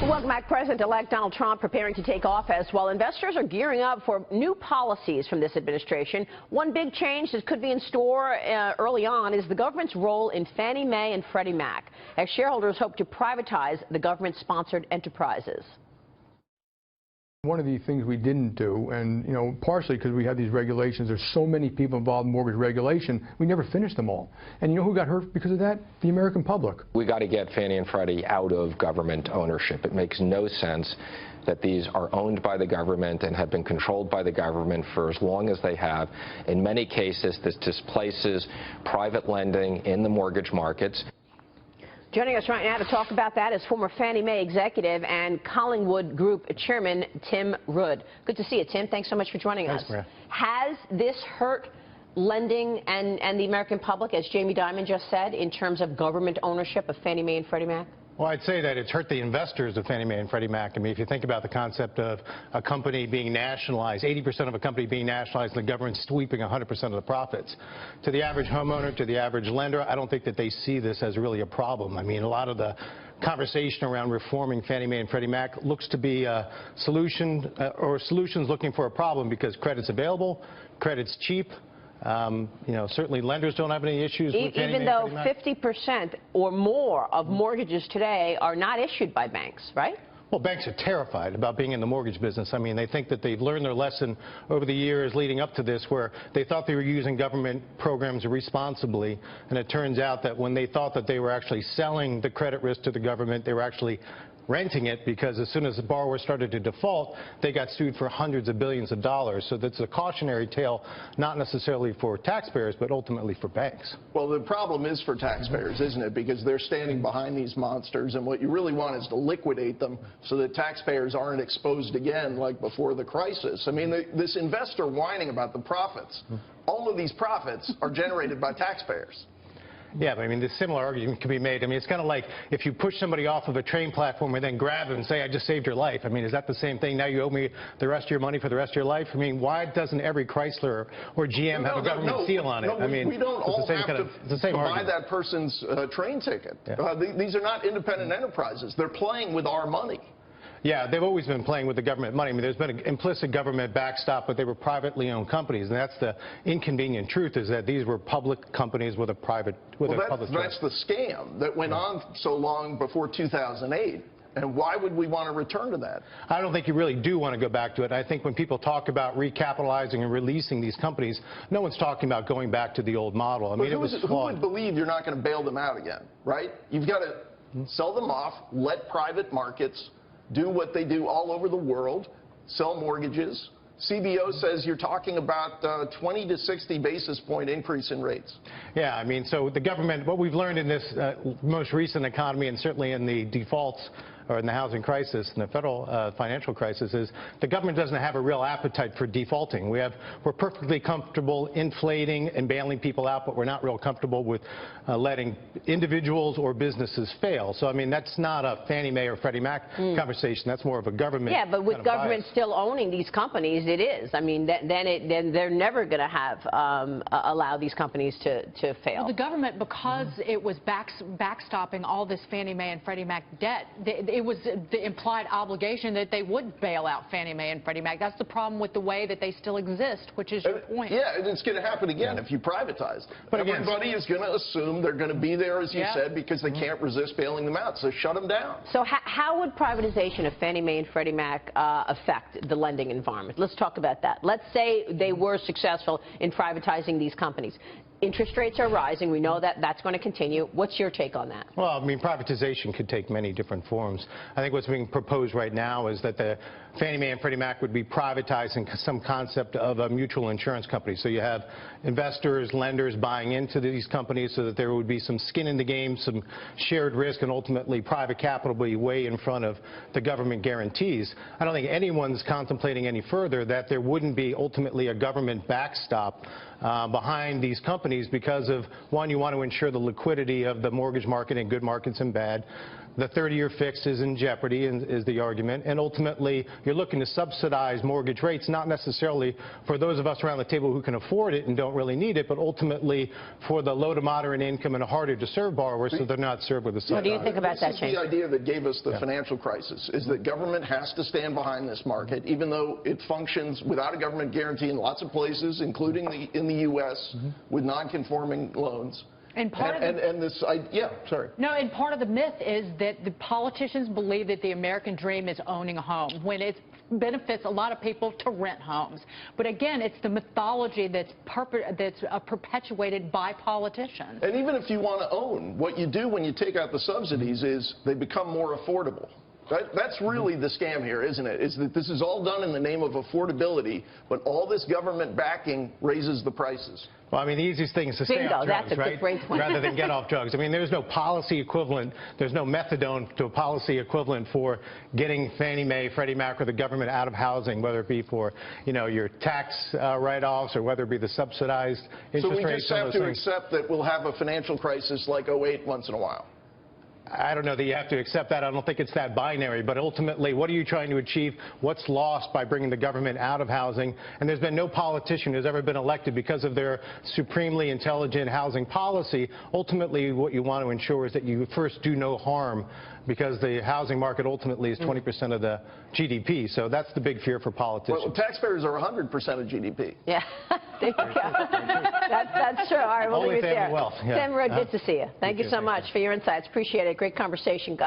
Welcome back. President-elect Donald Trump preparing to take office while investors are gearing up for new policies from this administration. One big change that could be in store early on is the government's role in Fannie Mae and Freddie Mac, as shareholders hope to privatize the government-sponsored enterprises. One of the things we didn't do, and partially because we have these regulations, there's so many people involved in mortgage regulation, we never finished them all. And you know who got hurt because of that? The American public. We got to get Fannie and Freddie out of government ownership. It makes no sense that these are owned by the government and have been controlled by the government for as long as they have. In many cases, this displaces private lending in the mortgage markets. Joining us right now to talk about that is former Fannie Mae executive and Collingwood Group chairman Tim Rood. Good to see you, Tim. Thanks so much for joining us. Maria. Has this hurt lending and the American public, as Jamie Dimon just said, in terms of government ownership of Fannie Mae and Freddie Mac? Well, I'd say that it's hurt the investors of Fannie Mae and Freddie Mac. I mean, if you think about the concept of a company being nationalized, 80% of a company being nationalized and the government sweeping 100% of the profits. To the average homeowner, to the average lender, I don't think that they see this as really a problem. I mean, a lot of the conversation around reforming Fannie Mae and Freddie Mac looks to be a solution or solutions looking for a problem because credit's available, credit's cheap. Certainly lenders don't have any issues with Fannie Mae and Freddie Mac. Even though 50% or more of mortgages today are not issued by banks, right? Well, banks are terrified about being in the mortgage business. I mean, they think that they've learned their lesson over the years leading up to this, where they thought they were using government programs responsibly, and it turns out that when they thought that they were actually selling the credit risk to the government, they were actually renting it, because as soon as the borrower started to default, they got sued for hundreds of billions of dollars. So that's a cautionary tale, not necessarily for taxpayers, but ultimately for banks. Well, the problem is for taxpayers, isn't it? Because they're standing behind these monsters, and what you really want is to liquidate them so that taxpayers aren't exposed again like before the crisis. I mean, this investor whining about the profits, all of these profits are generated by taxpayers. Yeah, but I mean, the similar argument can be made. I mean, it's kind of like if you push somebody off of a train platform and then grab them and say, I just saved your life. I mean, is that the same thing? Now you owe me the rest of your money for the rest of your life? I mean, why doesn't every Chrysler or GM have a government seal on it? I mean, we don't all have to buy that person's train ticket. Yeah. These are not independent enterprises. They're playing with our money. Yeah, they've always been playing with the government money. I mean, there's been an implicit government backstop, but they were privately owned companies, and that's the inconvenient truth, is that these were public companies with a public That's the scam that went on so long before 2008. And why would we want to return to that? I don't think you really do want to go back to it. I think when people talk about recapitalizing and releasing these companies, no one's talking about going back to the old model. I mean, it was flawed. Who would believe you're not going to bail them out again, right? You've got to sell them off, let private markets do what they do all over the world, sell mortgages. CBO says you're talking about 20 to 60 basis point increase in rates. Yeah, I mean, so the government, what we've learned in this most recent economy, and certainly in the defaults or in the housing crisis and the federal financial crisis, is the government doesn't have a real appetite for defaulting. We're perfectly comfortable inflating and bailing people out, but we're not real comfortable with letting individuals or businesses fail. So, I mean, that's not a Fannie Mae or Freddie Mac conversation. That's more of a government. Yeah, but with government still owning these companies, it is. I mean, then they're never going to have allow these companies to fail. Well, the government, because it was backstopping all this Fannie Mae and Freddie Mac debt, it was the implied obligation that they would bail out Fannie Mae and Freddie Mac. That's the problem with the way that they still exist, which is your point. Yeah, it's going to happen again if you privatize. But everybody is going to assume they're going to be there, as you said, because they can't resist bailing them out. So shut them down. So how would privatization of Fannie Mae and Freddie Mac affect the lending environment? Let's talk about that. Let's say they were successful in privatizing these companies. Interest rates are rising. We know that that's going to continue. What's your take on that? Well, I mean, privatization could take many different forms. I think what's being proposed right now is that the Fannie Mae and Freddie Mac would be privatizing some concept of a mutual insurance company. So you have investors, lenders buying into these companies so that there would be some skin in the game, some shared risk, and ultimately private capital will be way in front of the government guarantees. I don't think anyone's contemplating any further that there wouldn't be ultimately a government backstop behind these companies because of, one, you want to ensure the liquidity of the mortgage market in good markets and bad. the 30-year fix is in jeopardy, is the argument. And ultimately, you're looking to subsidize mortgage rates, not necessarily for those of us around the table who can afford it and don't really need it, but ultimately for the low to moderate income and harder to serve borrowers so they're not served with a subsidy. What do you think about that, Shane? This is the idea that gave us the financial crisis, is that government has to stand behind this market, even though it functions without a government guarantee in lots of places, including in the U.S., with non-conforming loans. And part of and part of the myth is that the politicians believe that the American dream is owning a home, when it benefits a lot of people to rent homes. But again, it's the mythology that's perpetuated by politicians. And even if you want to own, what you do when you take out the subsidies is they become more affordable. That's really the scam here, isn't it? Is that this is all done in the name of affordability, but all this government backing raises the prices. Well, I mean, the easiest thing is to stay off drugs, right? Rather than get off drugs. I mean, there's no policy equivalent. There's no methadone to a policy equivalent for getting Fannie Mae, Freddie Mac, or the government out of housing, whether it be for, you know, your tax write-offs or whether it be the subsidized interest rates. So we just have to accept that we'll have a financial crisis like '08 once in a while. I don't know that you have to accept that. I don't think it's that binary. But ultimately, what are you trying to achieve? What's lost by bringing the government out of housing? And there's been no politician who's ever been elected because of their supremely intelligent housing policy. Ultimately, what you want to ensure is that you first do no harm, because the housing market ultimately is 20% of the GDP. So that's the big fear for politicians. Well, taxpayers are 100% of GDP. Yeah, there you go. That's true. All right, we'll leave it there. Wealth. Yeah. Sam, Rood, good to see you. Thank you so much for your insights. Appreciate it. Great conversation, guys.